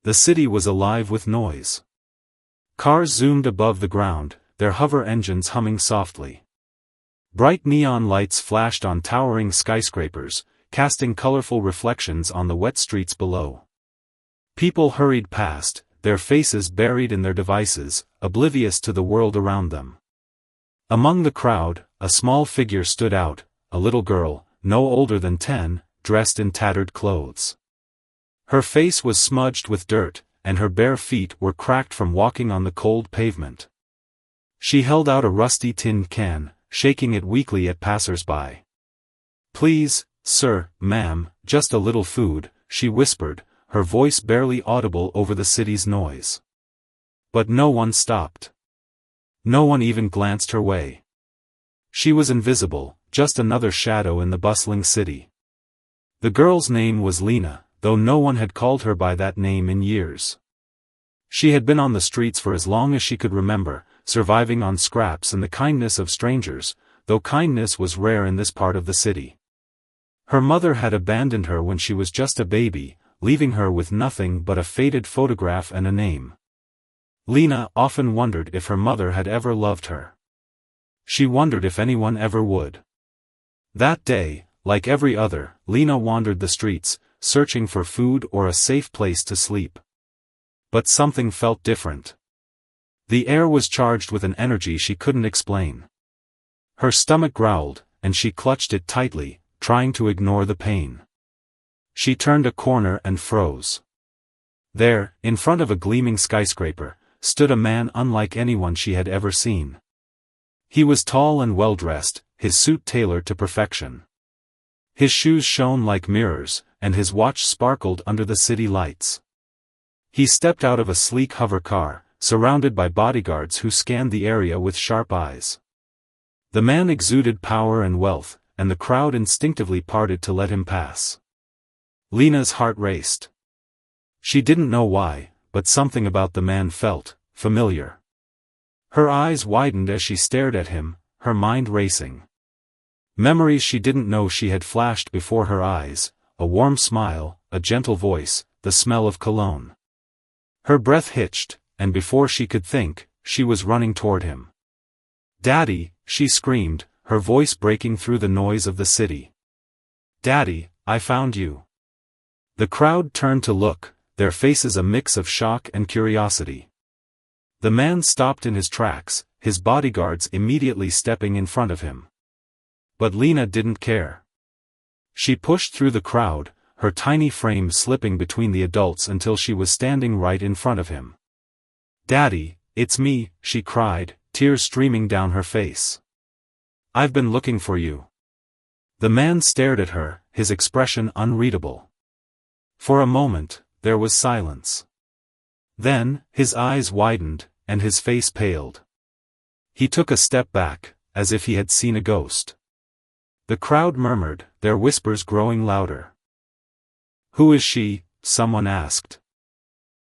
The city was alive with noise. Cars zoomed above the ground, their hover engines humming softly. Bright neon lights flashed on towering skyscrapers, casting colorful reflections on the wet streets below. People hurried past, their faces buried in their devices, oblivious to the world around them. Among the crowd, a small figure stood out, a little girl, no older than 10, dressed in tattered clothes. Her face was smudged with dirt, and her bare feet were cracked from walking on the cold pavement. She held out a rusty tin can, shaking it weakly at passers-by. "Please, sir, ma'am, just a little food," she whispered, her voice barely audible over the city's noise. But no one stopped. No one even glanced her way. She was invisible, just another shadow in the bustling city. The girl's name was Lena, though no one had called her by that name in years. She had been on the streets for as long as she could remember, surviving on scraps and the kindness of strangers, though kindness was rare in this part of the city. Her mother had abandoned her when she was just a baby, leaving her with nothing but a faded photograph and a name. Lena often wondered if her mother had ever loved her. She wondered if anyone ever would. That day, like every other, Lena wandered the streets, searching for food or a safe place to sleep. But something felt different. The air was charged with an energy she couldn't explain. Her stomach growled, and she clutched it tightly, trying to ignore the pain. She turned a corner and froze. There, in front of a gleaming skyscraper, stood a man unlike anyone she had ever seen. He was tall and well-dressed, his suit tailored to perfection. His shoes shone like mirrors, and his watch sparkled under the city lights. He stepped out of a sleek hover car, surrounded by bodyguards who scanned the area with sharp eyes. The man exuded power and wealth, and the crowd instinctively parted to let him pass. Lena's heart raced. She didn't know why, but something about the man felt familiar. Her eyes widened as she stared at him, her mind racing. Memories she didn't know she had flashed before her eyes, a warm smile, a gentle voice, the smell of cologne. Her breath hitched, and before she could think, she was running toward him. "Daddy," she screamed, her voice breaking through the noise of the city. "Daddy, I found you." The crowd turned to look, their faces a mix of shock and curiosity. The man stopped in his tracks, his bodyguards immediately stepping in front of him. But Lena didn't care. She pushed through the crowd, her tiny frame slipping between the adults until she was standing right in front of him. "Daddy, it's me," she cried, tears streaming down her face. "I've been looking for you." The man stared at her, his expression unreadable. For a moment, there was silence. Then, his eyes widened, and his face paled. He took a step back, as if he had seen a ghost. The crowd murmured, their whispers growing louder. "Who is she?" someone asked.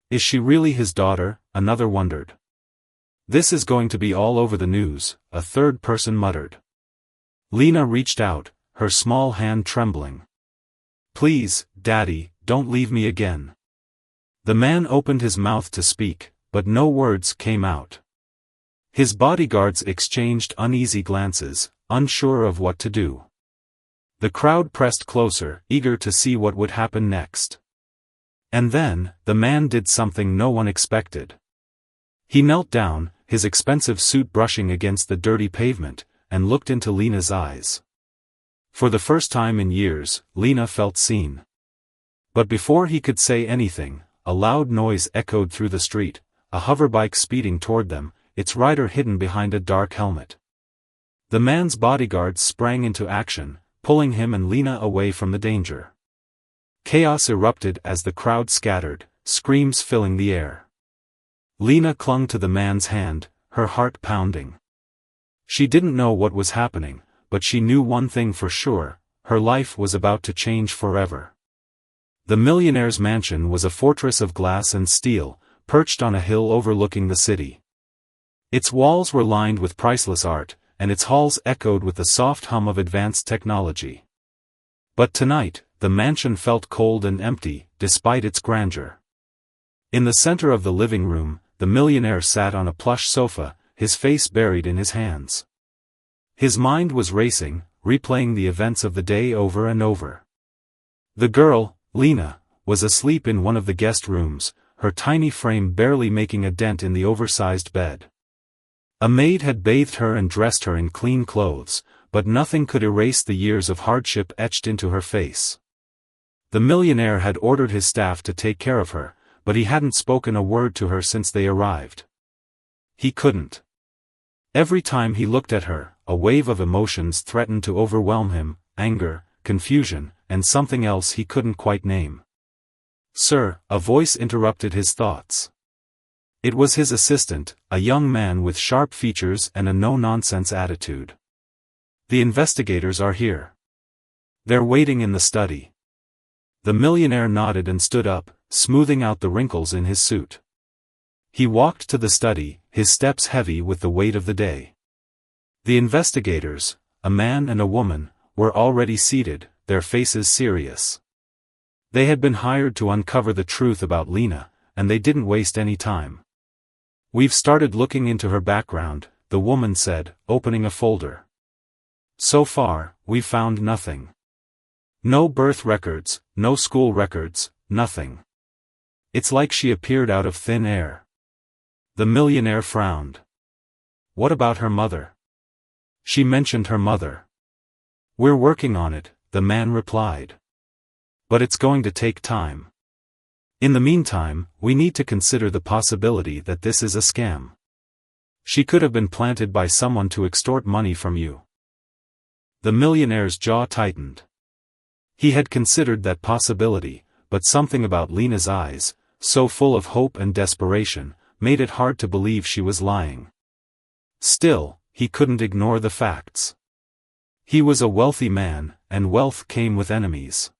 "Is she really his daughter?" another wondered. "This is going to be all over the news," a third person muttered. Lena reached out, her small hand trembling. "Please, Daddy, don't leave me again." The man opened his mouth to speak, but no words came out. His bodyguards exchanged uneasy glances, unsure of what to do. The crowd pressed closer, eager to see what would happen next. And then, the man did something no one expected. He knelt down, his expensive suit brushing against the dirty pavement, and looked into Lena's eyes. For the first time in years, Lena felt seen. But before he could say anything, a loud noise echoed through the street, a hoverbike speeding toward them, its rider hidden behind a dark helmet. The man's bodyguards sprang into action, pulling him and Lena away from the danger. Chaos erupted as the crowd scattered, screams filling the air. Lena clung to the man's hand, her heart pounding. She didn't know what was happening, but she knew one thing for sure, her life was about to change forever. The millionaire's mansion was a fortress of glass and steel, perched on a hill overlooking the city. Its walls were lined with priceless art, and its halls echoed with the soft hum of advanced technology. But tonight, the mansion felt cold and empty, despite its grandeur. In the center of the living room, the millionaire sat on a plush sofa, his face buried in his hands. His mind was racing, replaying the events of the day over and over. The girl, Lena, was asleep in one of the guest rooms, her tiny frame barely making a dent in the oversized bed. A maid had bathed her and dressed her in clean clothes, but nothing could erase the years of hardship etched into her face. The millionaire had ordered his staff to take care of her, but he hadn't spoken a word to her since they arrived. He couldn't. Every time he looked at her, a wave of emotions threatened to overwhelm him: anger, confusion, and something else he couldn't quite name. "Sir," a voice interrupted his thoughts. It was his assistant, a young man with sharp features and a no-nonsense attitude. "The investigators are here. They're waiting in the study." The millionaire nodded and stood up, smoothing out the wrinkles in his suit. He walked to the study, his steps heavy with the weight of the day. The investigators, a man and a woman, were already seated, their faces serious. They had been hired to uncover the truth about Lena, and they didn't waste any time. "We've started looking into her background," the woman said, opening a folder. "So far, we've found nothing. No birth records, no school records, nothing. It's like she appeared out of thin air." The millionaire frowned. "What about her mother?" "She mentioned her mother." "We're working on it," the man replied. "But it's going to take time. In the meantime, we need to consider the possibility that this is a scam. She could have been planted by someone to extort money from you." The millionaire's jaw tightened. He had considered that possibility, but something about Lena's eyes, so full of hope and desperation, made it hard to believe she was lying. Still, he couldn't ignore the facts. He was a wealthy man, and wealth came with enemies.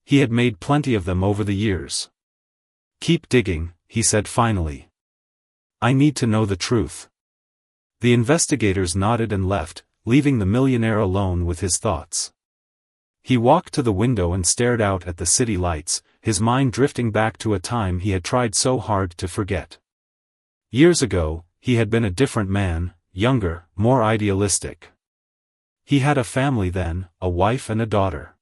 He had made plenty of them over the years. "Keep digging," he said finally. "I need to know the truth." The investigators nodded and left, leaving the millionaire alone with his thoughts. He walked to the window and stared out at the city lights, his mind drifting back to a time he had tried so hard to forget. Years ago, he had been a different man, younger, more idealistic. He had a family then, a wife and a daughter.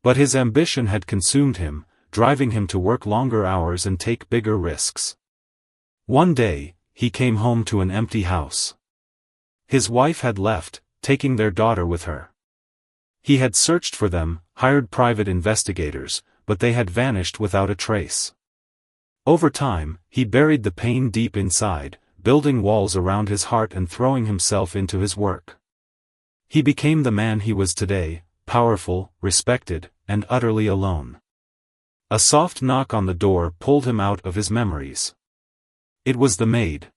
But his ambition had consumed him, driving him to work longer hours and take bigger risks. One day, he came home to an empty house. His wife had left, taking their daughter with her. He had searched for them, hired private investigators, but they had vanished without a trace. Over time, he buried the pain deep inside, building walls around his heart and throwing himself into his work. He became the man he was today, powerful, respected, and utterly alone. A soft knock on the door pulled him out of his memories. It was the maid.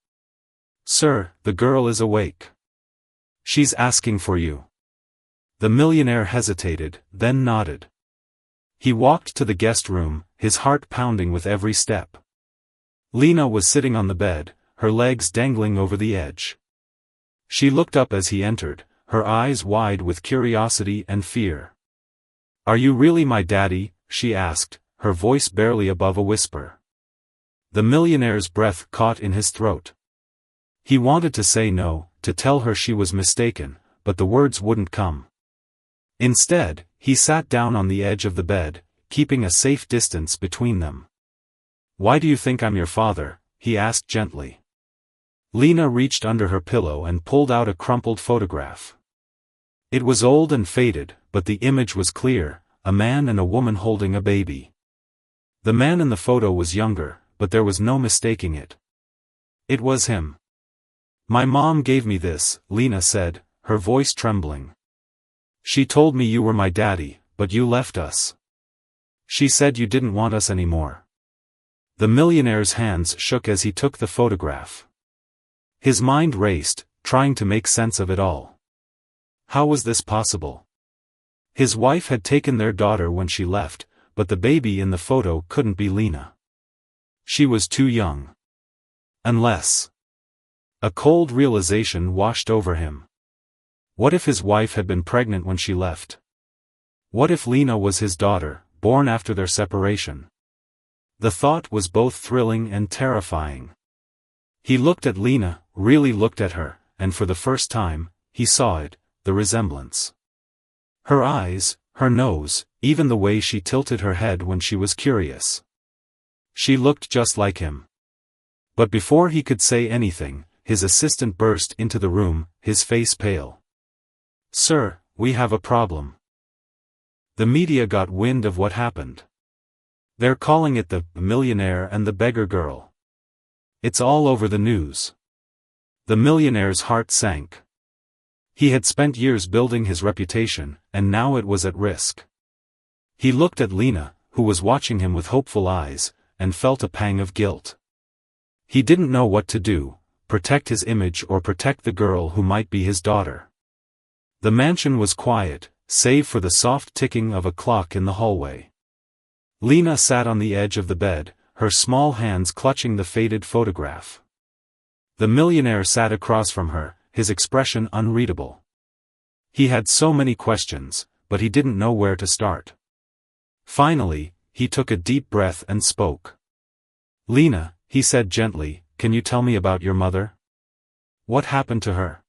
"Sir, the girl is awake. She's asking for you." The millionaire hesitated, then nodded. He walked to the guest room, his heart pounding with every step. Lena was sitting on the bed, her legs dangling over the edge. She looked up as he entered, her eyes wide with curiosity and fear. "Are you really my daddy?" she asked, her voice barely above a whisper. The millionaire's breath caught in his throat. He wanted to say no, to tell her she was mistaken, but the words wouldn't come. Instead, he sat down on the edge of the bed, keeping a safe distance between them. "Why do you think I'm your father?" he asked gently. Lena reached under her pillow and pulled out a crumpled photograph. It was old and faded, but the image was clear, a man and a woman holding a baby. The man in the photo was younger, but there was no mistaking it. It was him. "My mom gave me this," Lena said, her voice trembling. "She told me you were my daddy, but you left us. She said you didn't want us anymore." The millionaire's hands shook as he took the photograph. His mind raced, trying to make sense of it all. How was this possible? His wife had taken their daughter when she left, but the baby in the photo couldn't be Lena. She was too young. Unless... A cold realization washed over him. What if his wife had been pregnant when she left? What if Lena was his daughter, born after their separation? The thought was both thrilling and terrifying. He looked at Lena, really looked at her, and for the first time, he saw it, the resemblance. Her eyes, her nose, even the way she tilted her head when she was curious. She looked just like him. But before he could say anything, his assistant burst into the room, his face pale. "Sir, we have a problem. The media got wind of what happened. They're calling it the Millionaire and the Beggar girl. It's all over the news." The millionaire's heart sank. He had spent years building his reputation, and now it was at risk. He looked at Lena, who was watching him with hopeful eyes, and felt a pang of guilt. He didn't know what to do, protect his image or protect the girl who might be his daughter. The mansion was quiet, save for the soft ticking of a clock in the hallway. Lena sat on the edge of the bed, her small hands clutching the faded photograph. The millionaire sat across from her, his expression unreadable. He had so many questions, but he didn't know where to start. Finally, he took a deep breath and spoke. "Lena," he said gently, "can you tell me about your mother? What happened to her?"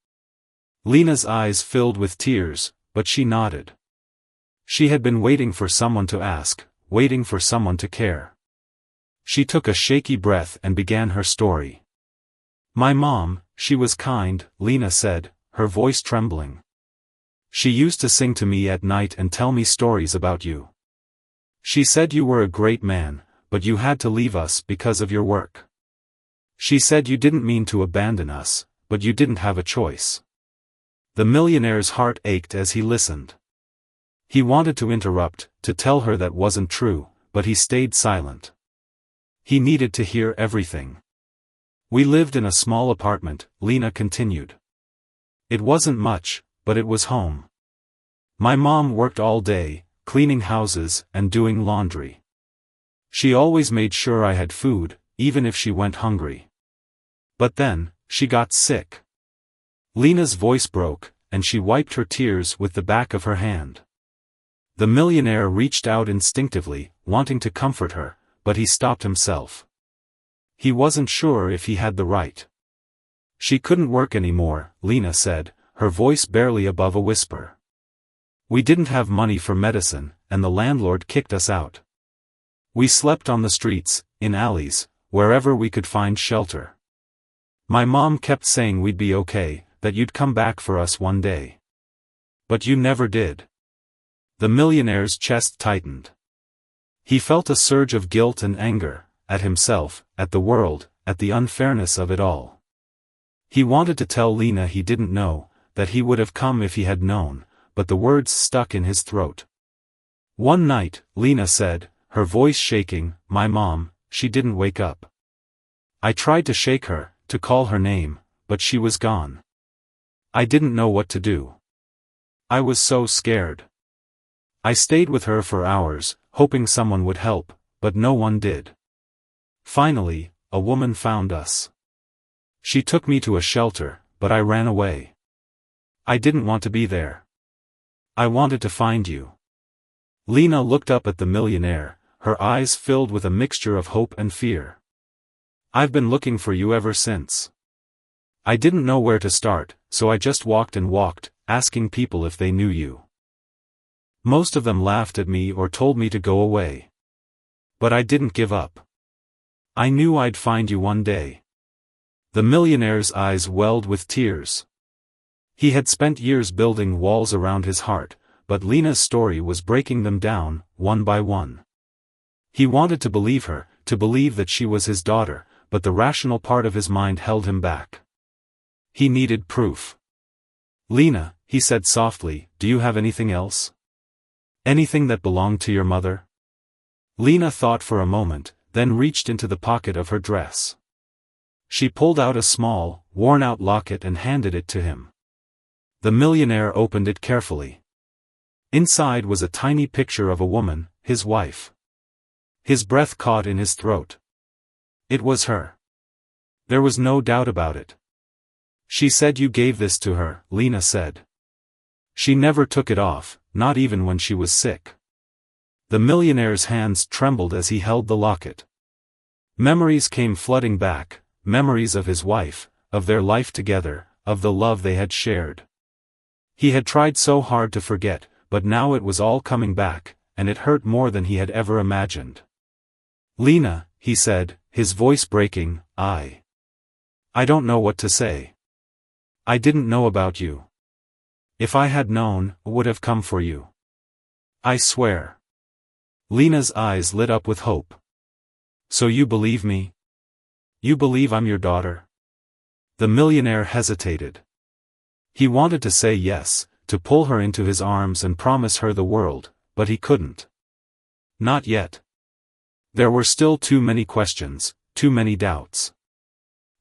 Lena's eyes filled with tears, but she nodded. She had been waiting for someone to ask, waiting for someone to care. She took a shaky breath and began her story. "My mom, she was kind," Lena said, her voice trembling. "She used to sing to me at night and tell me stories about you. She said you were a great man, but you had to leave us because of your work. She said you didn't mean to abandon us, but you didn't have a choice." The millionaire's heart ached as he listened. He wanted to interrupt, to tell her that wasn't true, but he stayed silent. He needed to hear everything. "We lived in a small apartment," Lena continued. "It wasn't much, but it was home. My mom worked all day, cleaning houses and doing laundry. She always made sure I had food, even if she went hungry. But then, she got sick." Lena's voice broke, and she wiped her tears with the back of her hand. The millionaire reached out instinctively, wanting to comfort her, but he stopped himself. He wasn't sure if he had the right. "She couldn't work anymore," Lena said, her voice barely above a whisper. "We didn't have money for medicine, and the landlord kicked us out. We slept on the streets, in alleys, wherever we could find shelter. My mom kept saying we'd be okay, that you'd come back for us one day. But you never did." The millionaire's chest tightened. He felt a surge of guilt and anger, at himself, at the world, at the unfairness of it all. He wanted to tell Lena he didn't know, that he would have come if he had known, but the words stuck in his throat. One night, Lena said, her voice shaking, "My mom, she didn't wake up. I tried to shake her, to call her name, but she was gone. I didn't know what to do. I was so scared. I stayed with her for hours, hoping someone would help, but no one did. Finally, a woman found us. She took me to a shelter, but I ran away. I didn't want to be there. I wanted to find you." Lena looked up at the millionaire, her eyes filled with a mixture of hope and fear. "I've been looking for you ever since. I didn't know where to start, so I just walked and walked, asking people if they knew you. Most of them laughed at me or told me to go away. But I didn't give up. I knew I'd find you one day." The millionaire's eyes welled with tears. He had spent years building walls around his heart, but Lena's story was breaking them down, one by one. He wanted to believe her, to believe that she was his daughter, but the rational part of his mind held him back. He needed proof. "Lena," he said softly, "do you have anything else? Anything that belonged to your mother?" Lena thought for a moment, then reached into the pocket of her dress. She pulled out a small, worn-out locket and handed it to him. The millionaire opened it carefully. Inside was a tiny picture of a woman, his wife. His breath caught in his throat. It was her. There was no doubt about it. "She said you gave this to her," Lena said. "She never took it off, not even when she was sick." The millionaire's hands trembled as he held the locket. Memories came flooding back, memories of his wife, of their life together, of the love they had shared. He had tried so hard to forget, but now it was all coming back, and it hurt more than he had ever imagined. "Lena," he said, his voice breaking, I don't know what to say. I didn't know about you. If I had known, I would have come for you. I swear." Lena's eyes lit up with hope. "So you believe me? You believe I'm your daughter?" The millionaire hesitated. He wanted to say yes, to pull her into his arms and promise her the world, but he couldn't. Not yet. There were still too many questions, too many doubts.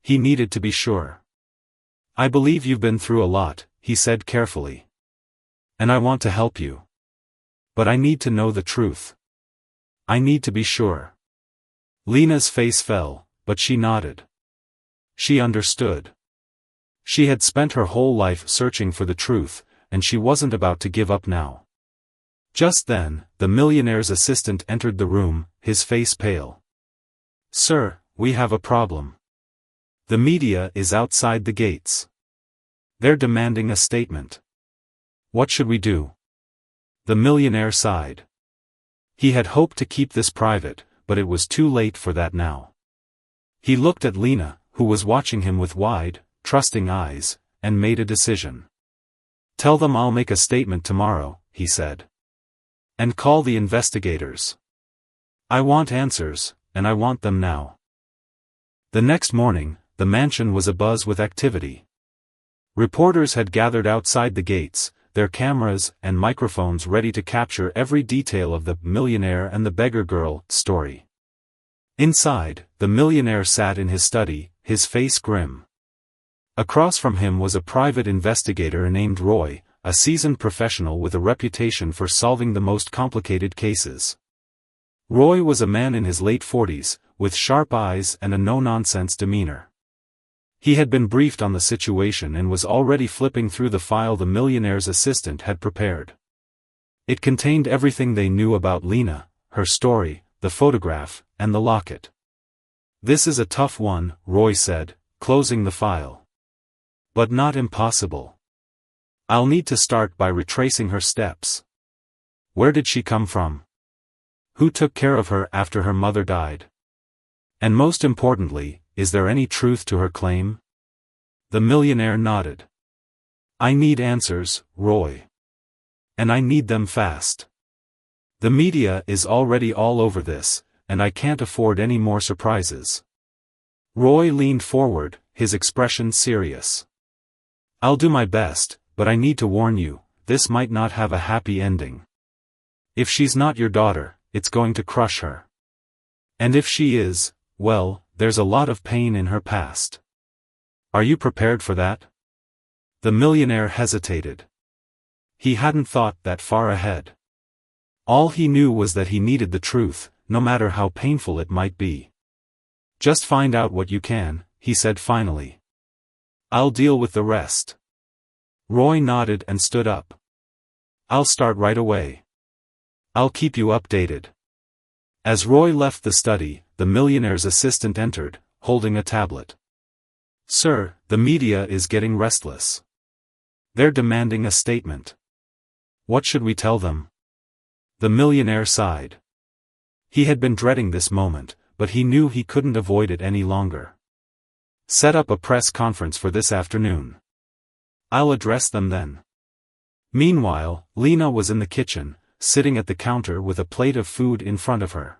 He needed to be sure. "I believe you've been through a lot," he said carefully. "And I want to help you. But I need to know the truth. I need to be sure." Lena's face fell, but she nodded. She understood. She had spent her whole life searching for the truth, and she wasn't about to give up now. Just then, the millionaire's assistant entered the room, his face pale. "Sir, we have a problem. The media is outside the gates. They're demanding a statement. What should we do?" The millionaire sighed. He had hoped to keep this private, but it was too late for that now. He looked at Lena, who was watching him with wide, trusting eyes, and made a decision. "Tell them I'll make a statement tomorrow," he said. "And call the investigators. I want answers, and I want them now." The next morning, the mansion was abuzz with activity. Reporters had gathered outside the gates, their cameras and microphones ready to capture every detail of the millionaire and the beggar girl story. Inside, the millionaire sat in his study, his face grim. Across from him was a private investigator named Roy, a seasoned professional with a reputation for solving the most complicated cases. Roy was a man in his late 40s, with sharp eyes and a no-nonsense demeanor. He had been briefed on the situation and was already flipping through the file the millionaire's assistant had prepared. It contained everything they knew about Lena, her story, the photograph, and the locket. "This is a tough one," Roy said, closing the file. "But not impossible. I'll need to start by retracing her steps. Where did she come from? Who took care of her after her mother died? And most importantly, is there any truth to her claim?" The millionaire nodded. "I need answers, Roy. And I need them fast. The media is already all over this, and I can't afford any more surprises." Roy leaned forward, his expression serious. "I'll do my best, but I need to warn you, this might not have a happy ending. If she's not your daughter, it's going to crush her. And if she is, well, there's a lot of pain in her past. Are you prepared for that?" The millionaire hesitated. He hadn't thought that far ahead. All he knew was that he needed the truth, no matter how painful it might be. "Just find out what you can," he said finally. "I'll deal with the rest." Roy nodded and stood up. "I'll start right away. I'll keep you updated." As Roy left the study, the millionaire's assistant entered, holding a tablet. "Sir, the media is getting restless. They're demanding a statement. What should we tell them?" The millionaire sighed. He had been dreading this moment, but he knew he couldn't avoid it any longer. "Set up a press conference for this afternoon. I'll address them then." Meanwhile, Lena was in the kitchen, sitting at the counter with a plate of food in front of her.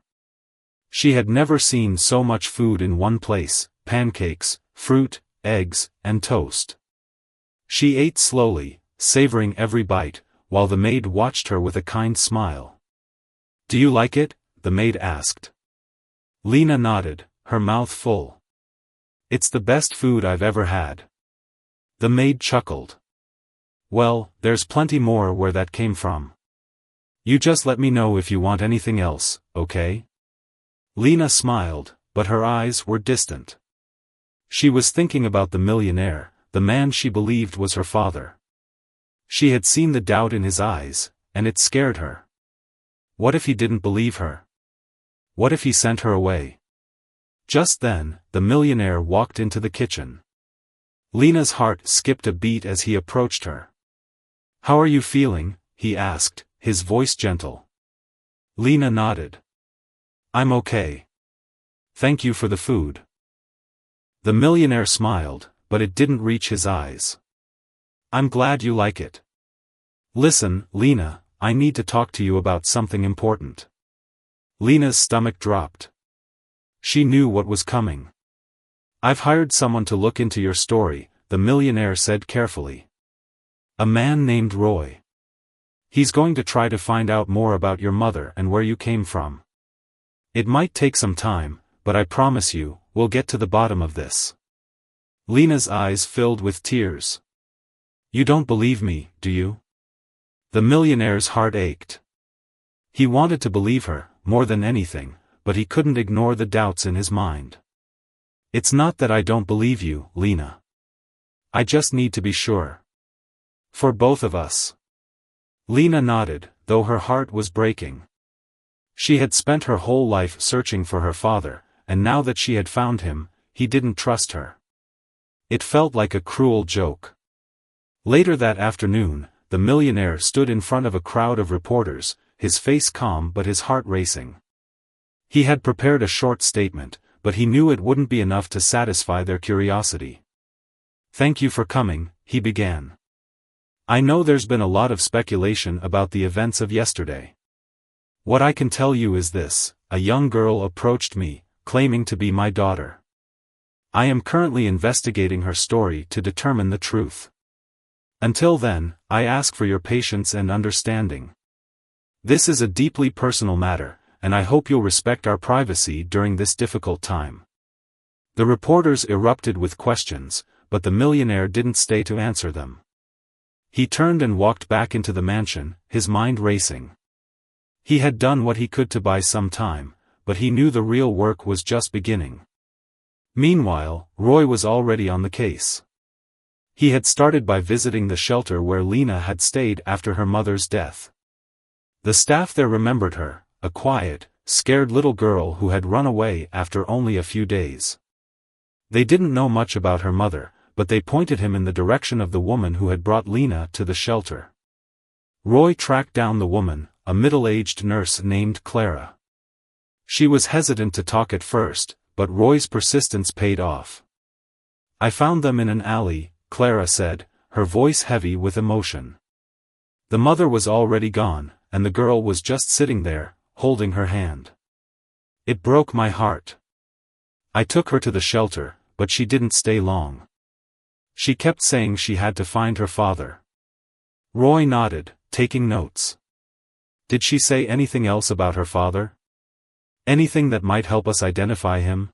She had never seen so much food in one place: pancakes, fruit, eggs, and toast. She ate slowly, savoring every bite, while the maid watched her with a kind smile. "Do you like it?" the maid asked. Lena nodded, her mouth full. "It's the best food I've ever had." The maid chuckled. "Well, there's plenty more where that came from. You just let me know if you want anything else, okay?" Lena smiled, but her eyes were distant. She was thinking about the millionaire, the man she believed was her father. She had seen the doubt in his eyes, and it scared her. What if he didn't believe her? What if he sent her away? Just then, the millionaire walked into the kitchen. Lena's heart skipped a beat as he approached her. "How are you feeling?" he asked, his voice gentle. Lena nodded. "I'm okay. Thank you for the food." The millionaire smiled, but it didn't reach his eyes. "I'm glad you like it. Listen, Lena, I need to talk to you about something important." Lena's stomach dropped. She knew what was coming. "I've hired someone to look into your story," the millionaire said carefully. "A man named Roy. He's going to try to find out more about your mother and where you came from. It might take some time, but I promise you, we'll get to the bottom of this." Lena's eyes filled with tears. "You don't believe me, do you?" The millionaire's heart ached. He wanted to believe her, more than anything, but he couldn't ignore the doubts in his mind. "It's not that I don't believe you, Lena. I just need to be sure. For both of us." Lena nodded, though her heart was breaking. She had spent her whole life searching for her father, and now that she had found him, he didn't trust her. It felt like a cruel joke. Later that afternoon, the millionaire stood in front of a crowd of reporters, his face calm but his heart racing. He had prepared a short statement, but he knew it wouldn't be enough to satisfy their curiosity. "Thank you for coming," he began. "I know there's been a lot of speculation about the events of yesterday. What I can tell you is this: a young girl approached me, claiming to be my daughter. I am currently investigating her story to determine the truth. Until then, I ask for your patience and understanding. This is a deeply personal matter, and I hope you'll respect our privacy during this difficult time." The reporters erupted with questions, but the millionaire didn't stay to answer them. He turned and walked back into the mansion, his mind racing. He had done what he could to buy some time, but he knew the real work was just beginning. Meanwhile, Roy was already on the case. He had started by visiting the shelter where Lena had stayed after her mother's death. The staff there remembered her, a quiet, scared little girl who had run away after only a few days. They didn't know much about her mother, but they pointed him in the direction of the woman who had brought Lena to the shelter. Roy tracked down the woman, a middle-aged nurse named Clara. She was hesitant to talk at first, but Roy's persistence paid off. "I found them in an alley," Clara said, her voice heavy with emotion. The mother was already gone, and the girl was just sitting there, holding her hand. "It broke my heart. I took her to the shelter, but she didn't stay long. She kept saying she had to find her father." Roy nodded, taking notes. "Did she say anything else about her father? Anything that might help us identify him?"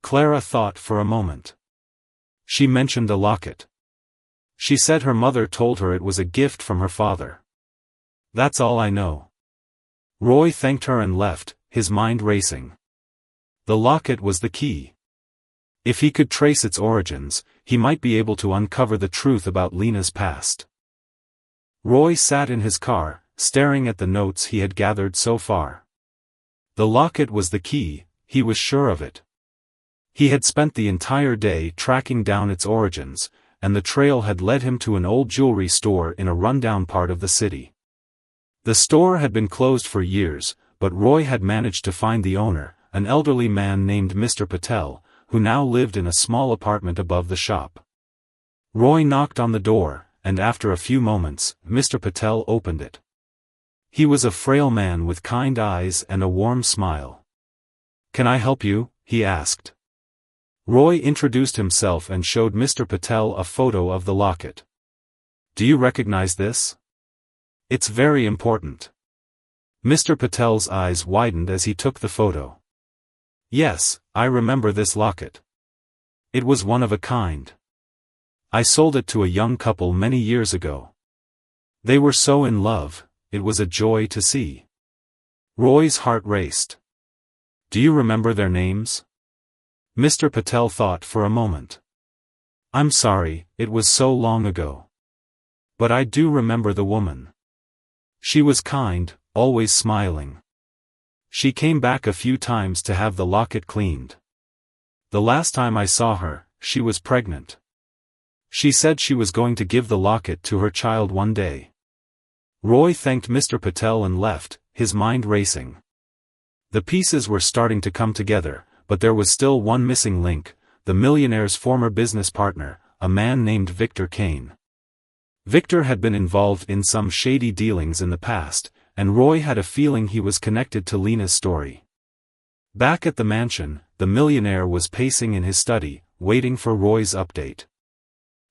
Clara thought for a moment. "She mentioned a locket. She said her mother told her it was a gift from her father. That's all I know." Roy thanked her and left, his mind racing. The locket was the key. If he could trace its origins, he might be able to uncover the truth about Lena's past. Roy sat in his car, staring at the notes he had gathered so far. The locket was the key, he was sure of it. He had spent the entire day tracking down its origins, and the trail had led him to an old jewelry store in a rundown part of the city. The store had been closed for years, but Roy had managed to find the owner, an elderly man named Mr. Patel, who now lived in a small apartment above the shop. Roy knocked on the door, and after a few moments, Mr. Patel opened it. He was a frail man with kind eyes and a warm smile. "Can I help you?" he asked. Roy introduced himself and showed Mr. Patel a photo of the locket. "Do you recognize this? It's very important." Mr. Patel's eyes widened as he took the photo. "Yes, I remember this locket. It was one of a kind. I sold it to a young couple many years ago. They were so in love, it was a joy to see." Roy's heart raced. "Do you remember their names?" Mr. Patel thought for a moment. "I'm sorry, it was so long ago. But I do remember the woman. She was kind, always smiling. She came back a few times to have the locket cleaned. The last time I saw her, she was pregnant. She said she was going to give the locket to her child one day. Roy thanked Mr. Patel and left, his mind racing. The pieces were starting to come together, but there was still one missing link, the millionaire's former business partner, a man named Victor Kane. Victor had been involved in some shady dealings in the past, and Roy had a feeling he was connected to Lena's story. Back at the mansion, the millionaire was pacing in his study, waiting for Roy's update.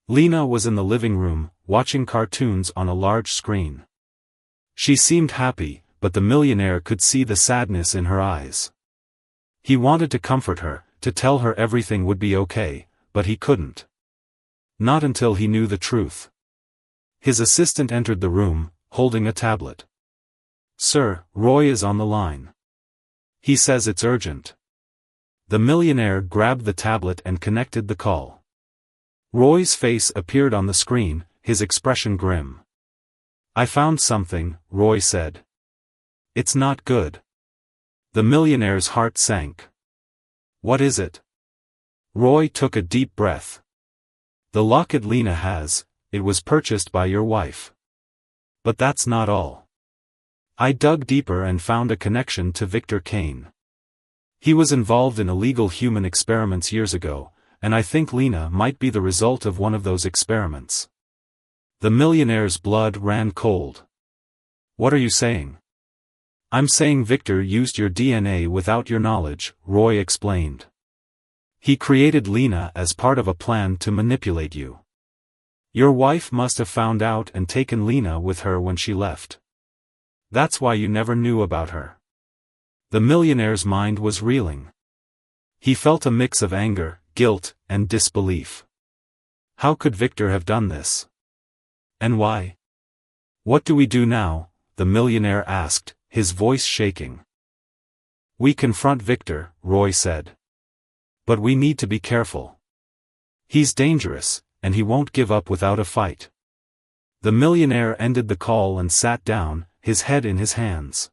Lena was in the living room, watching cartoons on a large screen. She seemed happy, but the millionaire could see the sadness in her eyes. He wanted to comfort her, to tell her everything would be okay, but he couldn't. Not until he knew the truth. His assistant entered the room, holding a tablet. "Sir, Roy is on the line. He says it's urgent." The millionaire grabbed the tablet and connected the call. Roy's face appeared on the screen, his expression grim. "I found something," Roy said. "It's not good." The millionaire's heart sank. "What is it?" Roy took a deep breath. "The locket Lena has, it was purchased by your wife. But that's not all. I dug deeper and found a connection to Victor Kane. He was involved in illegal human experiments years ago, and I think Lena might be the result of one of those experiments." The millionaire's blood ran cold. "What are you saying?" "I'm saying Victor used your DNA without your knowledge," Roy explained. "He created Lena as part of a plan to manipulate you. Your wife must have found out and taken Lena with her when she left. That's why you never knew about her." The millionaire's mind was reeling. He felt a mix of anger, guilt, and disbelief. How could Victor have done this? And why? "What do we do now?" the millionaire asked, his voice shaking. "We confront Victor," Roy said. "But we need to be careful. He's dangerous, and he won't give up without a fight." The millionaire ended the call and sat down, his head in his hands.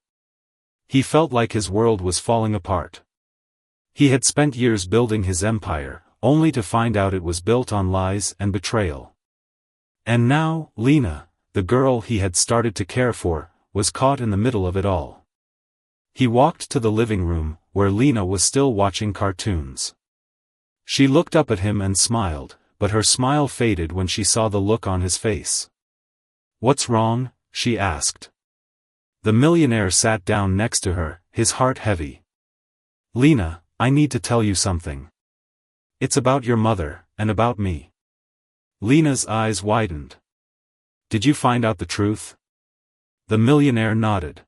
He felt like his world was falling apart. He had spent years building his empire, only to find out it was built on lies and betrayal. And now, Lena, the girl he had started to care for, was caught in the middle of it all. He walked to the living room, where Lena was still watching cartoons. She looked up at him and smiled, but her smile faded when she saw the look on his face. "What's wrong?" she asked. The millionaire sat down next to her, his heart heavy. "Lena, I need to tell you something. It's about your mother, and about me." Lena's eyes widened. "Did you find out the truth?" The millionaire nodded.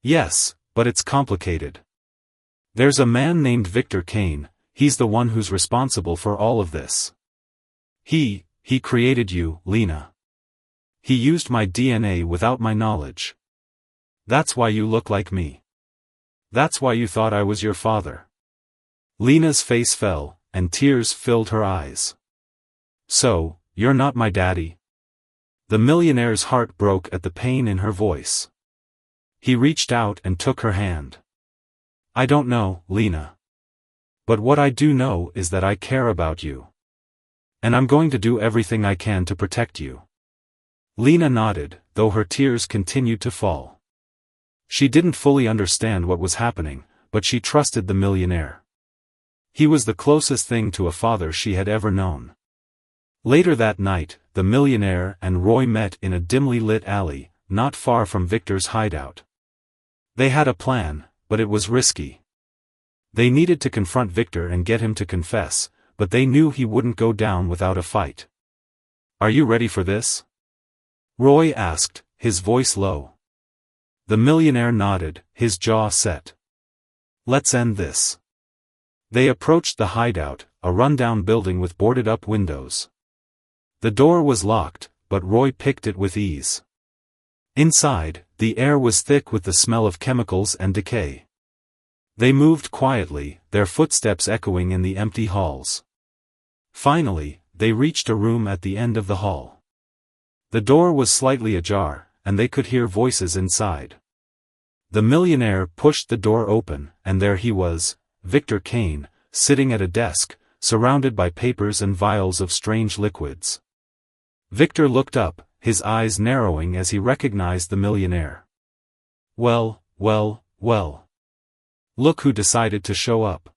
"Yes, but it's complicated. There's a man named Victor Kane, he's the one who's responsible for all of this. He created you, Lena. He used my DNA without my knowledge. That's why you look like me. That's why you thought I was your father." Lena's face fell, and tears filled her eyes. "So, you're not my daddy?" The millionaire's heart broke at the pain in her voice. He reached out and took her hand. "I don't know, Lena. But what I do know is that I care about you. And I'm going to do everything I can to protect you." Lena nodded, though her tears continued to fall. She didn't fully understand what was happening, but she trusted the millionaire. He was the closest thing to a father she had ever known. Later that night, the millionaire and Roy met in a dimly lit alley, not far from Victor's hideout. They had a plan, but it was risky. They needed to confront Victor and get him to confess, but they knew he wouldn't go down without a fight. "Are you ready for this?" Roy asked, his voice low. The millionaire nodded, his jaw set. "Let's end this." They approached the hideout, a rundown building with boarded-up windows. The door was locked, but Roy picked it with ease. Inside, the air was thick with the smell of chemicals and decay. They moved quietly, their footsteps echoing in the empty halls. Finally, they reached a room at the end of the hall. The door was slightly ajar, and they could hear voices inside. The millionaire pushed the door open, and there he was, Victor Kane, sitting at a desk, surrounded by papers and vials of strange liquids. Victor looked up, his eyes narrowing as he recognized the millionaire. Well, well, well. Look who decided to show up.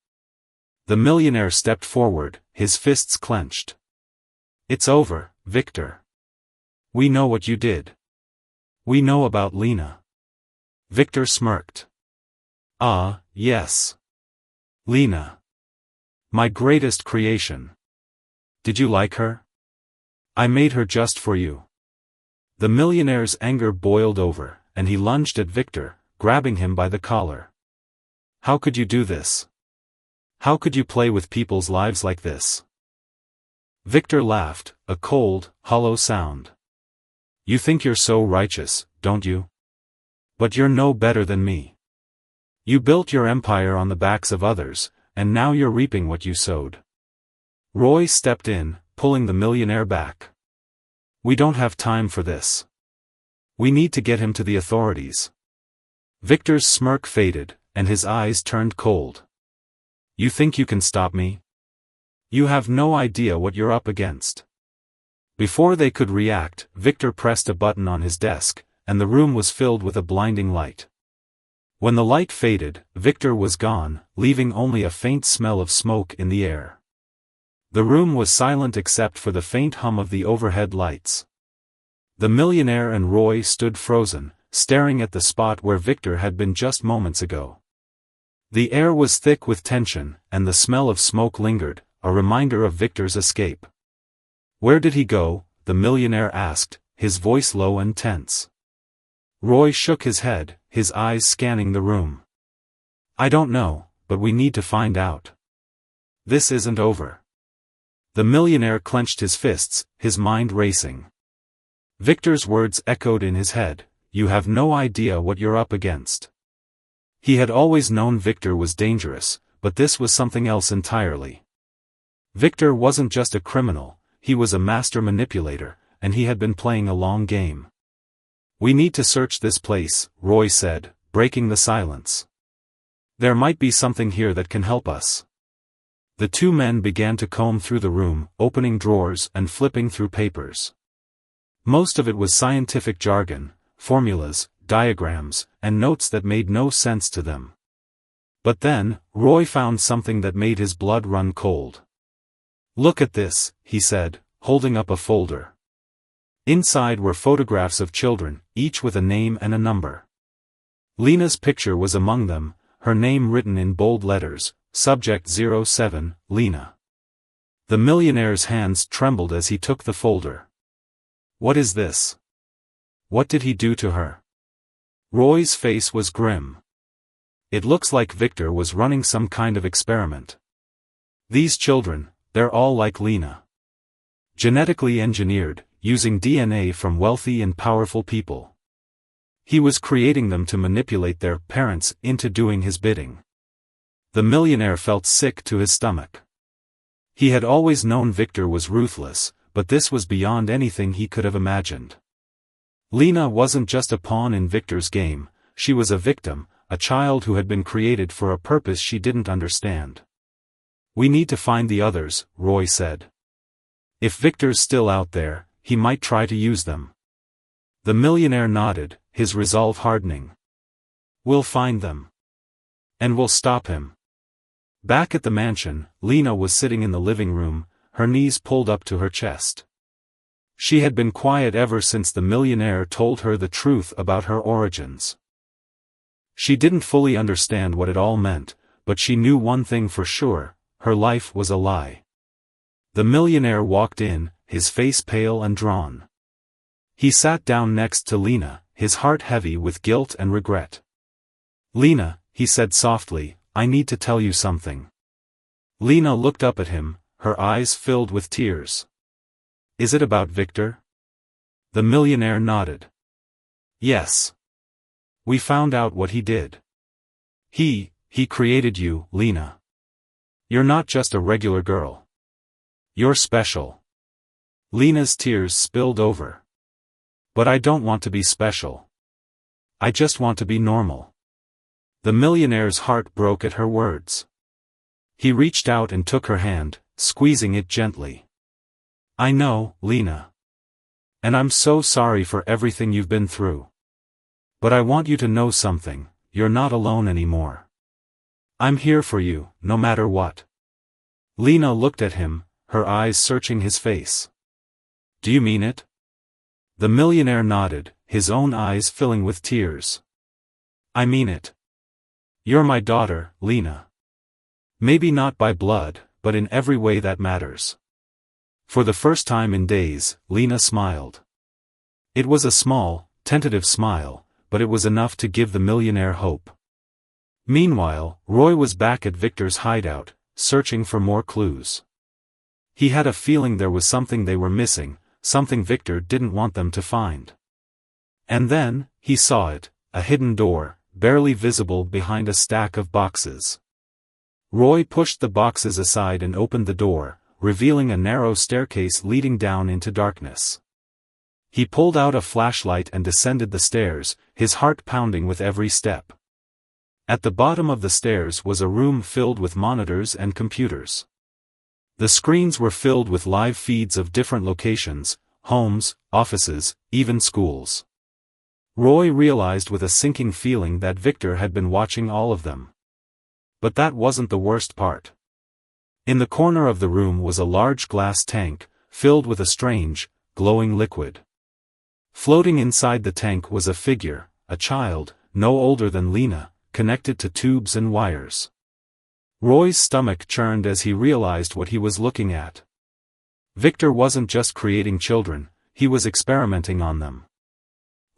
The millionaire stepped forward, his fists clenched. It's over, Victor. We know what you did. We know about Lena. Victor smirked. Ah, yes. Lena. My greatest creation. Did you like her? I made her just for you. The millionaire's anger boiled over, and he lunged at Victor, grabbing him by the collar. How could you do this? How could you play with people's lives like this? Victor laughed, a cold, hollow sound. You think you're so righteous, don't you? But you're no better than me. You built your empire on the backs of others, and now you're reaping what you sowed. Roy stepped in, pulling the millionaire back. We don't have time for this. We need to get him to the authorities. Victor's smirk faded, and his eyes turned cold. You think you can stop me? You have no idea what you're up against. Before they could react, Victor pressed a button on his desk, and the room was filled with a blinding light. When the light faded, Victor was gone, leaving only a faint smell of smoke in the air. The room was silent except for the faint hum of the overhead lights. The millionaire and Roy stood frozen, staring at the spot where Victor had been just moments ago. The air was thick with tension, and the smell of smoke lingered, a reminder of Victor's escape. Where did he go? The millionaire asked, his voice low and tense. Roy shook his head, his eyes scanning the room. I don't know, but we need to find out. This isn't over. The millionaire clenched his fists, his mind racing. Victor's words echoed in his head, you have no idea what you're up against. He had always known Victor was dangerous, but this was something else entirely. Victor wasn't just a criminal, he was a master manipulator, and he had been playing a long game. We need to search this place, Roy said, breaking the silence. There might be something here that can help us. The two men began to comb through the room, opening drawers and flipping through papers. Most of it was scientific jargon, formulas, diagrams, and notes that made no sense to them. But then, Roy found something that made his blood run cold. Look at this, he said, holding up a folder. Inside were photographs of children, each with a name and a number. Lena's picture was among them, her name written in bold letters, Subject 07, Lena. The millionaire's hands trembled as he took the folder. What is this? What did he do to her? Roy's face was grim. It looks like Victor was running some kind of experiment. These children, they're all like Lena. Genetically engineered, using DNA from wealthy and powerful people. He was creating them to manipulate their parents into doing his bidding. The millionaire felt sick to his stomach. He had always known Victor was ruthless, but this was beyond anything he could have imagined. Lena wasn't just a pawn in Victor's game, she was a victim, a child who had been created for a purpose she didn't understand. We need to find the others, Roy said. If Victor's still out there, he might try to use them. The millionaire nodded, his resolve hardening. We'll find them. And we'll stop him. Back at the mansion, Lena was sitting in the living room, her knees pulled up to her chest. She had been quiet ever since the millionaire told her the truth about her origins. She didn't fully understand what it all meant, but she knew one thing for sure, her life was a lie. The millionaire walked in, his face pale and drawn. He sat down next to Lena, his heart heavy with guilt and regret. Lena, he said softly, I need to tell you something. Lena looked up at him, her eyes filled with tears. Is it about Victor? The millionaire nodded. Yes. We found out what he did. He created you, Lena. You're not just a regular girl. You're special. Lena's tears spilled over. But I don't want to be special. I just want to be normal. The millionaire's heart broke at her words. He reached out and took her hand, squeezing it gently. "I know, Lena. And I'm so sorry for everything you've been through. But I want you to know something, you're not alone anymore. I'm here for you, no matter what." Lena looked at him, her eyes searching his face. "Do you mean it?" The millionaire nodded, his own eyes filling with tears. "I mean it. You're my daughter, Lena. Maybe not by blood, but in every way that matters." For the first time in days, Lena smiled. It was a small, tentative smile, but it was enough to give the millionaire hope. Meanwhile, Roy was back at Victor's hideout, searching for more clues. He had a feeling there was something they were missing, something Victor didn't want them to find. And then, he saw it, a hidden door, barely visible behind a stack of boxes. Roy pushed the boxes aside and opened the door, revealing a narrow staircase leading down into darkness. He pulled out a flashlight and descended the stairs, his heart pounding with every step. At the bottom of the stairs was a room filled with monitors and computers. The screens were filled with live feeds of different locations, homes, offices, even schools. Roy realized with a sinking feeling that Victor had been watching all of them. But that wasn't the worst part. In the corner of the room was a large glass tank, filled with a strange, glowing liquid. Floating inside the tank was a figure, a child, no older than Lena, connected to tubes and wires. Roy's stomach churned as he realized what he was looking at. Victor wasn't just creating children, he was experimenting on them.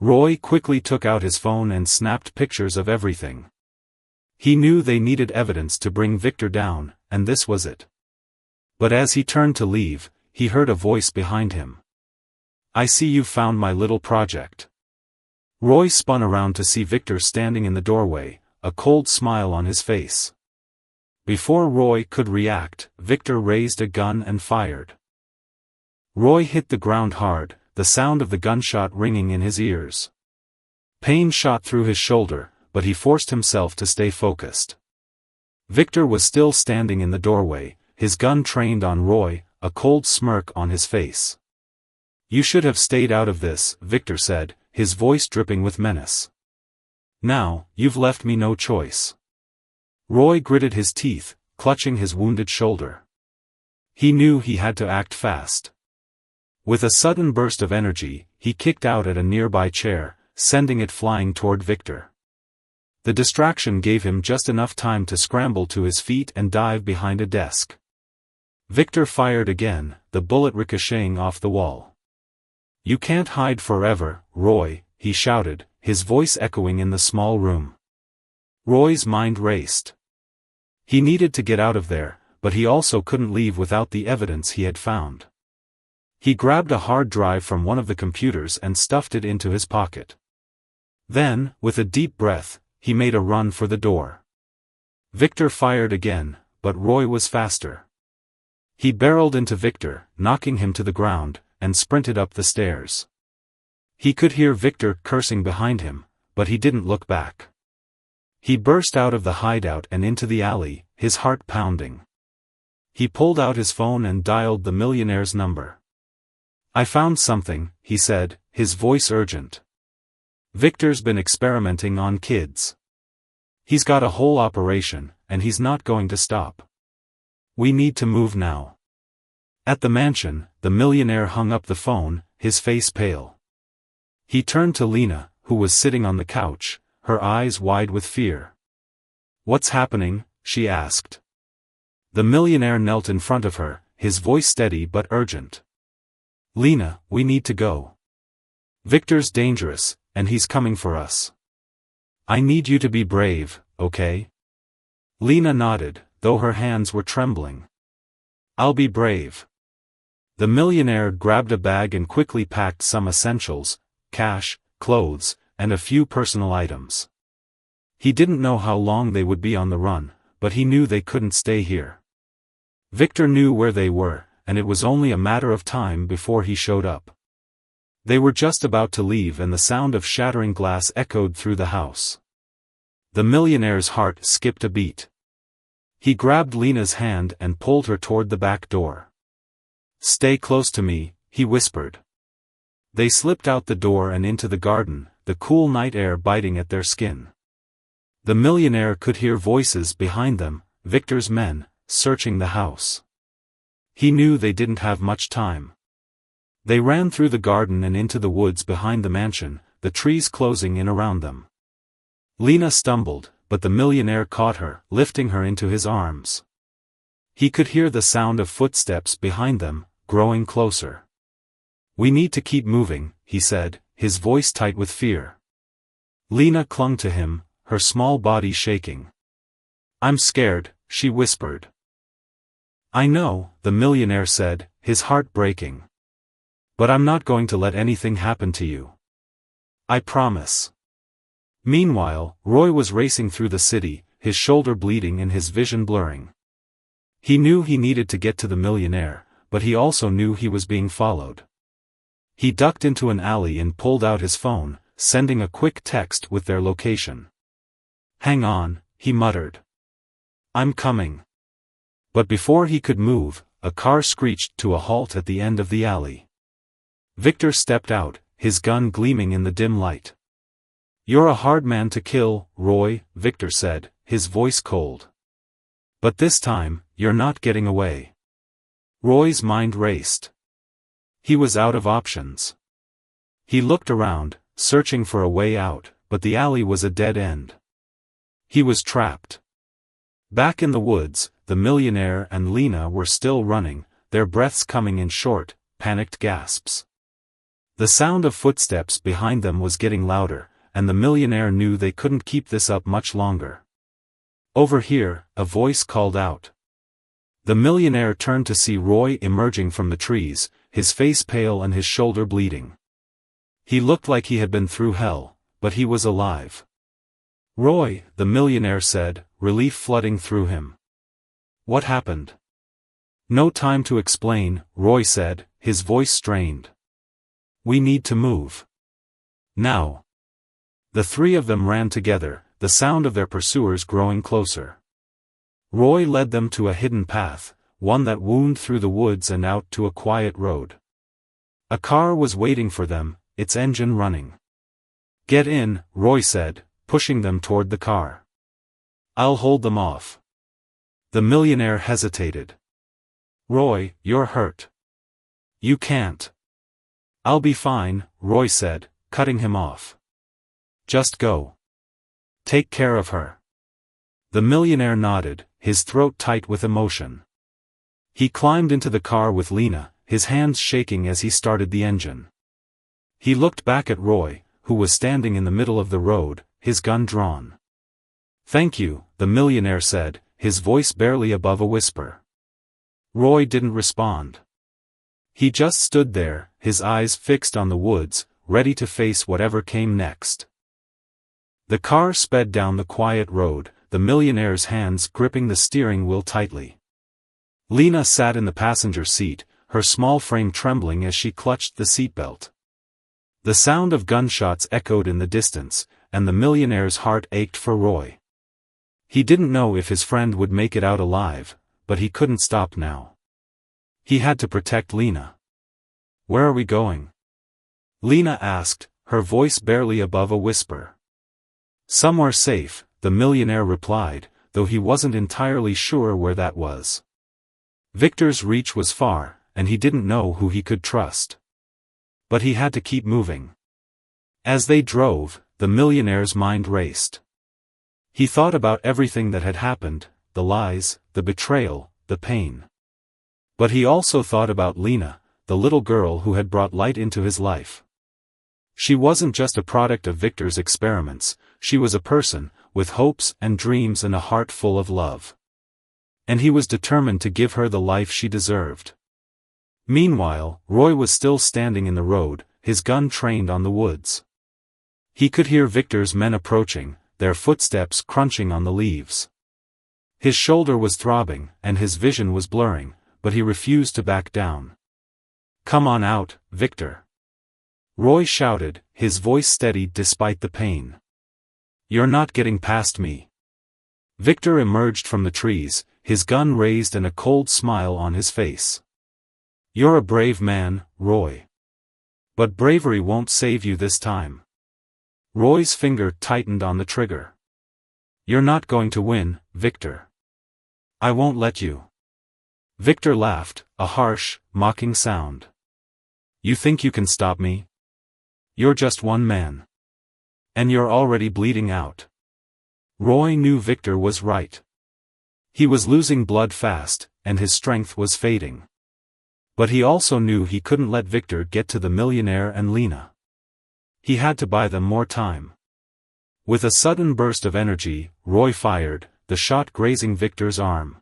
Roy quickly took out his phone and snapped pictures of everything. He knew they needed evidence to bring Victor down, and this was it. But as he turned to leave, he heard a voice behind him. "I see you found my little project." Roy spun around to see Victor standing in the doorway, a cold smile on his face. Before Roy could react, Victor raised a gun and fired. Roy hit the ground hard, the sound of the gunshot ringing in his ears. Pain shot through his shoulder, but he forced himself to stay focused. Victor was still standing in the doorway, his gun trained on Roy, a cold smirk on his face. "You should have stayed out of this," Victor said, his voice dripping with menace. "Now, you've left me no choice." Roy gritted his teeth, clutching his wounded shoulder. He knew he had to act fast. With a sudden burst of energy, he kicked out at a nearby chair, sending it flying toward Victor. The distraction gave him just enough time to scramble to his feet and dive behind a desk. Victor fired again, the bullet ricocheting off the wall. "You can't hide forever, Roy," he shouted, his voice echoing in the small room. Roy's mind raced. He needed to get out of there, but he also couldn't leave without the evidence he had found. He grabbed a hard drive from one of the computers and stuffed it into his pocket. Then, with a deep breath, he made a run for the door. Victor fired again, but Roy was faster. He barreled into Victor, knocking him to the ground, and sprinted up the stairs. He could hear Victor cursing behind him, but he didn't look back. He burst out of the hideout and into the alley, his heart pounding. He pulled out his phone and dialed the millionaire's number. "I found something," he said, his voice urgent. "Victor's been experimenting on kids. He's got a whole operation, and he's not going to stop. We need to move now." At the mansion, the millionaire hung up the phone, his face pale. He turned to Lena, who was sitting on the couch, her eyes wide with fear. "What's happening?" she asked. The millionaire knelt in front of her, his voice steady but urgent. "Lena, we need to go. Victor's dangerous, and he's coming for us. I need you to be brave, okay?" Lena nodded, though her hands were trembling. "I'll be brave." The millionaire grabbed a bag and quickly packed some essentials, cash, clothes, and a few personal items. He didn't know how long they would be on the run, but he knew they couldn't stay here. Victor knew where they were, and it was only a matter of time before he showed up. They were just about to leave and the sound of shattering glass echoed through the house. The millionaire's heart skipped a beat. He grabbed Lena's hand and pulled her toward the back door. "Stay close to me," he whispered. They slipped out the door and into the garden, the cool night air biting at their skin. The millionaire could hear voices behind them, Victor's men, searching the house. He knew they didn't have much time. They ran through the garden and into the woods behind the mansion, the trees closing in around them. Lena stumbled, but the millionaire caught her, lifting her into his arms. He could hear the sound of footsteps behind them, growing closer. "We need to keep moving," he said, his voice tight with fear. Lena clung to him, her small body shaking. "I'm scared," she whispered. "I know," the millionaire said, his heart breaking. "But I'm not going to let anything happen to you. I promise." Meanwhile, Roy was racing through the city, his shoulder bleeding and his vision blurring. He knew he needed to get to the millionaire, but he also knew he was being followed. He ducked into an alley and pulled out his phone, sending a quick text with their location. "Hang on," he muttered. "I'm coming." But before he could move, a car screeched to a halt at the end of the alley. Victor stepped out, his gun gleaming in the dim light. "You're a hard man to kill, Roy," Victor said, his voice cold. "But this time, you're not getting away." Roy's mind raced. He was out of options. He looked around, searching for a way out, but the alley was a dead end. He was trapped. Back in the woods, the millionaire and Lena were still running, their breaths coming in short, panicked gasps. The sound of footsteps behind them was getting louder, and the millionaire knew they couldn't keep this up much longer. "Over here," a voice called out. The millionaire turned to see Roy emerging from the trees, his face pale and his shoulder bleeding. He looked like he had been through hell, but he was alive. "Roy," the millionaire said, relief flooding through him. "What happened?" "No time to explain," Roy said, his voice strained. "We need to move. Now." The three of them ran together, the sound of their pursuers growing closer. Roy led them to a hidden path, one that wound through the woods and out to a quiet road. A car was waiting for them, its engine running. "Get in," Roy said, pushing them toward the car. "I'll hold them off." The millionaire hesitated. "Roy, you're hurt. You can't." "I'll be fine," Roy said, cutting him off. "Just go. Take care of her." The millionaire nodded, his throat tight with emotion. He climbed into the car with Lena, his hands shaking as he started the engine. He looked back at Roy, who was standing in the middle of the road, his gun drawn. "Thank you," the millionaire said, his voice barely above a whisper. Roy didn't respond. He just stood there, his eyes fixed on the woods, ready to face whatever came next. The car sped down the quiet road, the millionaire's hands gripping the steering wheel tightly. Lena sat in the passenger seat, her small frame trembling as she clutched the seatbelt. The sound of gunshots echoed in the distance, and the millionaire's heart ached for Roy. He didn't know if his friend would make it out alive, but he couldn't stop now. He had to protect Lena. "Where are we going?" Lena asked, her voice barely above a whisper. "Somewhere safe," the millionaire replied, though he wasn't entirely sure where that was. Victor's reach was far, and he didn't know who he could trust. But he had to keep moving. As they drove, the millionaire's mind raced. He thought about everything that had happened, the lies, the betrayal, the pain. But he also thought about Lena, the little girl who had brought light into his life. She wasn't just a product of Victor's experiments, she was a person, with hopes and dreams and a heart full of love. And he was determined to give her the life she deserved. Meanwhile, Roy was still standing in the road, his gun trained on the woods. He could hear Victor's men approaching, their footsteps crunching on the leaves. His shoulder was throbbing, and his vision was blurring, but he refused to back down. "Come on out, Victor!" Roy shouted, his voice steady despite the pain. "You're not getting past me." Victor emerged from the trees, his gun raised and a cold smile on his face. "You're a brave man, Roy. But bravery won't save you this time." Roy's finger tightened on the trigger. "You're not going to win, Victor. I won't let you." Victor laughed, a harsh, mocking sound. "You think you can stop me? You're just one man. And you're already bleeding out." Roy knew Victor was right. He was losing blood fast, and his strength was fading. But he also knew he couldn't let Victor get to the Millionaire and Lena. He had to buy them more time. With a sudden burst of energy, Roy fired, the shot grazing Victor's arm.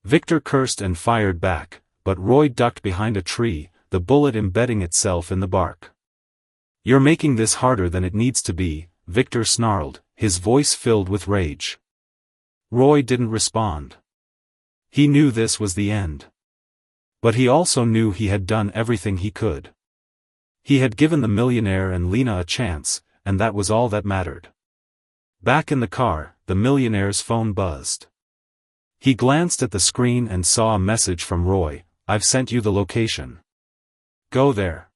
Victor cursed and fired back, but Roy ducked behind a tree, the bullet embedding itself in the bark. "You're making this harder than it needs to be," Victor snarled, his voice filled with rage. Roy didn't respond. He knew this was the end. But he also knew he had done everything he could. He had given the Millionaire and Lena a chance, and that was all that mattered. Back in the car, the Millionaire's phone buzzed. He glanced at the screen and saw a message from Roy, "I've sent you the location. Go there.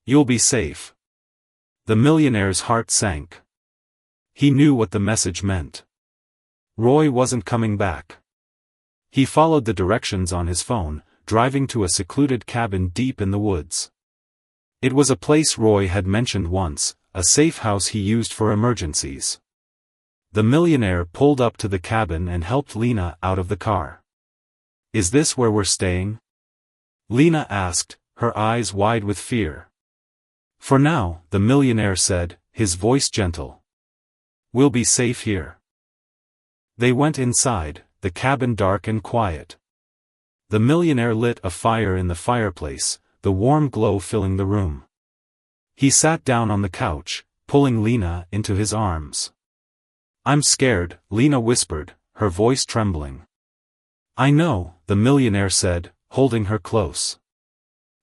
You'll be safe." The Millionaire's heart sank. He knew what the message meant. Roy wasn't coming back. He followed the directions on his phone, driving to a secluded cabin deep in the woods. It was a place Roy had mentioned once, a safe house he used for emergencies. The Millionaire pulled up to the cabin and helped Lena out of the car. "Is this where we're staying?" Lena asked, her eyes wide with fear. "For now," the Millionaire said, his voice gentle. "We'll be safe here." They went inside, the cabin dark and quiet. The Millionaire lit a fire in the fireplace, the warm glow filling the room. He sat down on the couch, pulling Lena into his arms. "I'm scared," Lena whispered, her voice trembling. "I know," the Millionaire said, holding her close.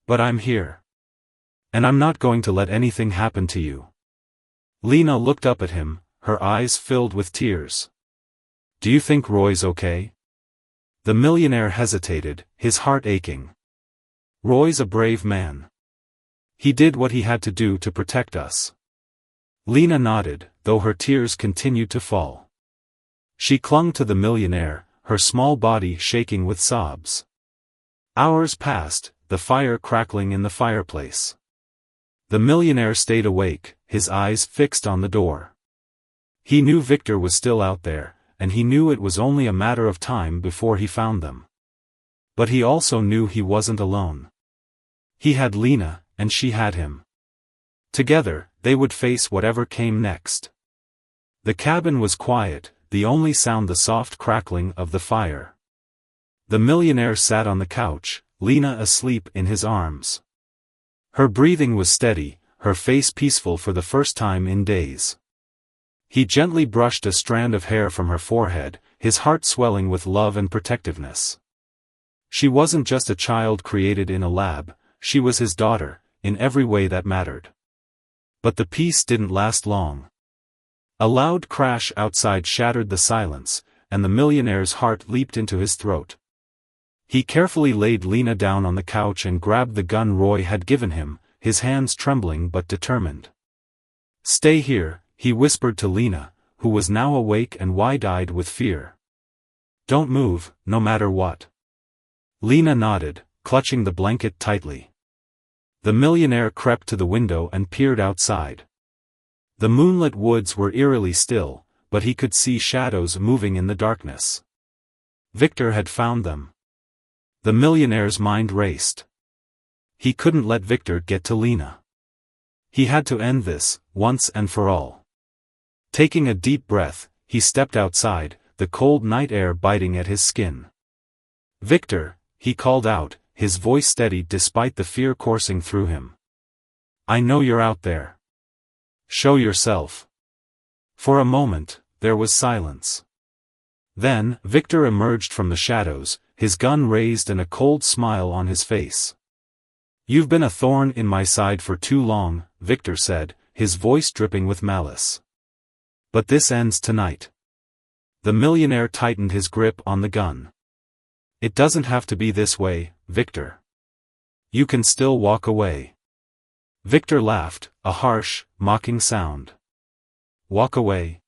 "But I'm here. And I'm not going to let anything happen to you." Lena looked up at him, her eyes filled with tears. "Do you think Roy's okay?" The Millionaire hesitated, his heart aching. "Roy's a brave man. He did what he had to do to protect us." Lena nodded, though her tears continued to fall. She clung to the Millionaire, her small body shaking with sobs. Hours passed, the fire crackling in the fireplace. The Millionaire stayed awake, his eyes fixed on the door. He knew Victor was still out there, and he knew it was only a matter of time before he found them. But he also knew he wasn't alone. He had Lena, and she had him. Together, they would face whatever came next. The cabin was quiet, the only sound the soft crackling of the fire. The Millionaire sat on the couch, Lena asleep in his arms. Her breathing was steady, her face peaceful for the first time in days. He gently brushed a strand of hair from her forehead, his heart swelling with love and protectiveness. She wasn't just a child created in a lab, she was his daughter, in every way that mattered. But the peace didn't last long. A loud crash outside shattered the silence, and the Millionaire's heart leaped into his throat. He carefully laid Lena down on the couch and grabbed the gun Roy had given him, his hands trembling but determined. "Stay here," he whispered to Lena, who was now awake and wide-eyed with fear. "Don't move, no matter what." Lena nodded, clutching the blanket tightly. The Millionaire crept to the window and peered outside. The moonlit woods were eerily still, but he could see shadows moving in the darkness. Victor had found them. The Millionaire's mind raced. He couldn't let Victor get to Lena. He had to end this, once and for all. Taking a deep breath, he stepped outside, the cold night air biting at his skin. "Victor," he called out, his voice steady despite the fear coursing through him. "I know you're out there. Show yourself." For a moment, there was silence. Then, Victor emerged from the shadows, his gun raised and a cold smile on his face. "You've been a thorn in my side for too long," Victor said, his voice dripping with malice. "But this ends tonight. The millionaire tightened his grip on the gun. It doesn't have to be this way, Victor. You can still walk away. Victor laughed, a harsh, mocking sound. Walk away?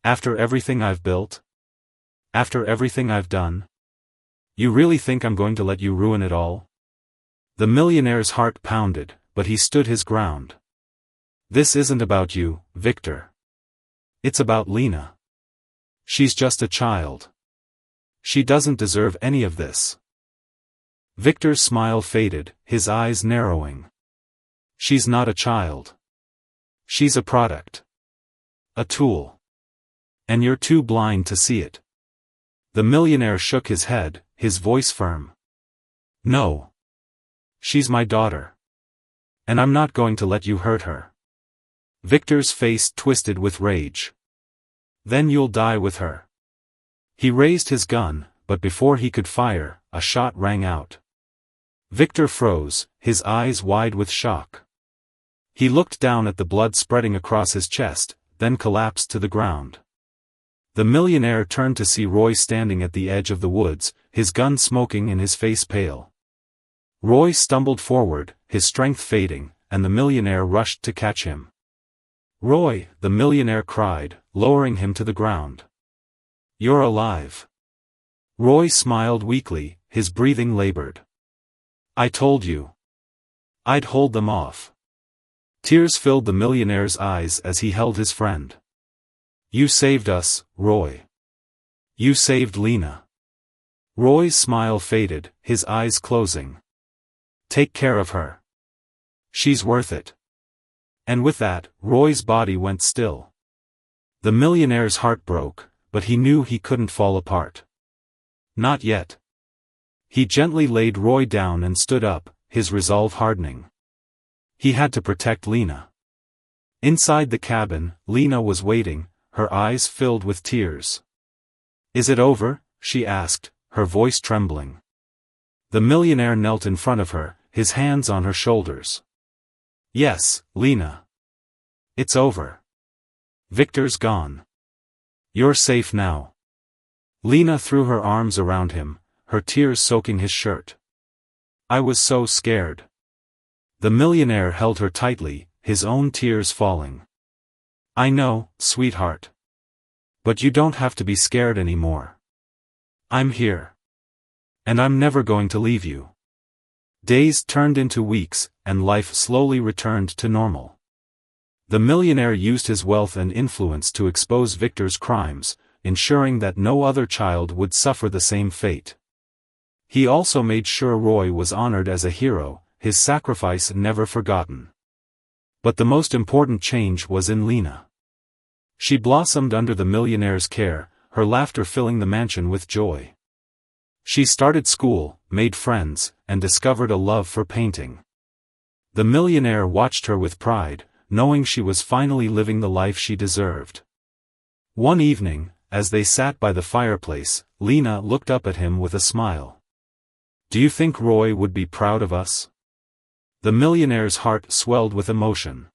After everything I've built? After everything I've done? You really think I'm going to let you ruin it all? The millionaire's heart pounded, but he stood his ground. This isn't about you, Victor. It's about Lena. She's just a child. She doesn't deserve any of this. Victor's smile faded, his eyes narrowing. She's not a child. She's a product. A tool. And you're too blind to see it. The millionaire shook his head, his voice firm. No. She's my daughter. And I'm not going to let you hurt her. Victor's face twisted with rage. Then you'll die with her. He raised his gun, but before he could fire, a shot rang out. Victor froze, his eyes wide with shock. He looked down at the blood spreading across his chest, then collapsed to the ground. The millionaire turned to see Roy standing at the edge of the woods, his gun smoking and his face pale. Roy stumbled forward, his strength fading, and the millionaire rushed to catch him. Roy, the millionaire cried, lowering him to the ground. You're alive. Roy smiled weakly, his breathing labored. I told you. I'd hold them off. Tears filled the millionaire's eyes as he held his friend. You saved us, Roy. You saved Lena. Roy's smile faded, his eyes closing. Take care of her. She's worth it. And with that, Roy's body went still. The millionaire's heart broke, but he knew he couldn't fall apart. Not yet. He gently laid Roy down and stood up, his resolve hardening. He had to protect Lena. Inside the cabin, Lena was waiting, her eyes filled with tears. Is it over? She asked, her voice trembling. The millionaire knelt in front of her, his hands on her shoulders. Yes, Lena. It's over. Victor's gone. You're safe now. Lena threw her arms around him, her tears soaking his shirt. I was so scared. The millionaire held her tightly, his own tears falling. I know, sweetheart. But you don't have to be scared anymore. I'm here. And I'm never going to leave you. Days turned into weeks, and life slowly returned to normal. The millionaire used his wealth and influence to expose Victor's crimes, ensuring that no other child would suffer the same fate. He also made sure Roy was honored as a hero, his sacrifice never forgotten. But the most important change was in Lena. She blossomed under the millionaire's care, her laughter filling the mansion with joy. She started school, made friends, and discovered a love for painting. The millionaire watched her with pride, knowing she was finally living the life she deserved. One evening, as they sat by the fireplace, Lena looked up at him with a smile. Do you think Roy would be proud of us? The millionaire's heart swelled with emotion.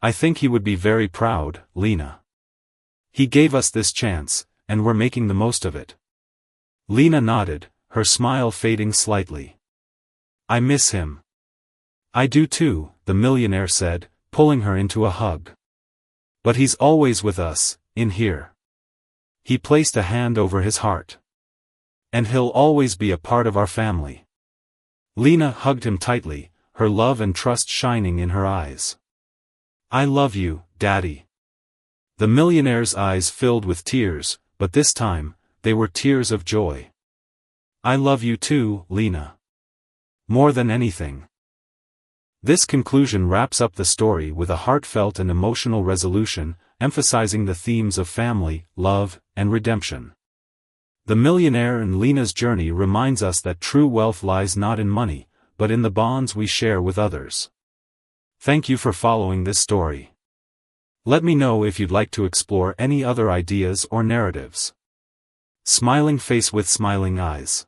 I think he would be very proud, Lena. He gave us this chance, and we're making the most of it. Lena nodded, her smile fading slightly. I miss him. I do too, the millionaire said, pulling her into a hug. But he's always with us, in here. He placed a hand over his heart. And he'll always be a part of our family. Lena hugged him tightly, her love and trust shining in her eyes. I love you, Daddy. The millionaire's eyes filled with tears, but this time, they were tears of joy. I love you too, Lena. More than anything. This conclusion wraps up the story with a heartfelt and emotional resolution, emphasizing the themes of family, love, and redemption. The millionaire and Lena's journey reminds us that true wealth lies not in money, but in the bonds we share with others. Thank you for following this story. Let me know if you'd like to explore any other ideas or narratives. Smiling face with smiling eyes.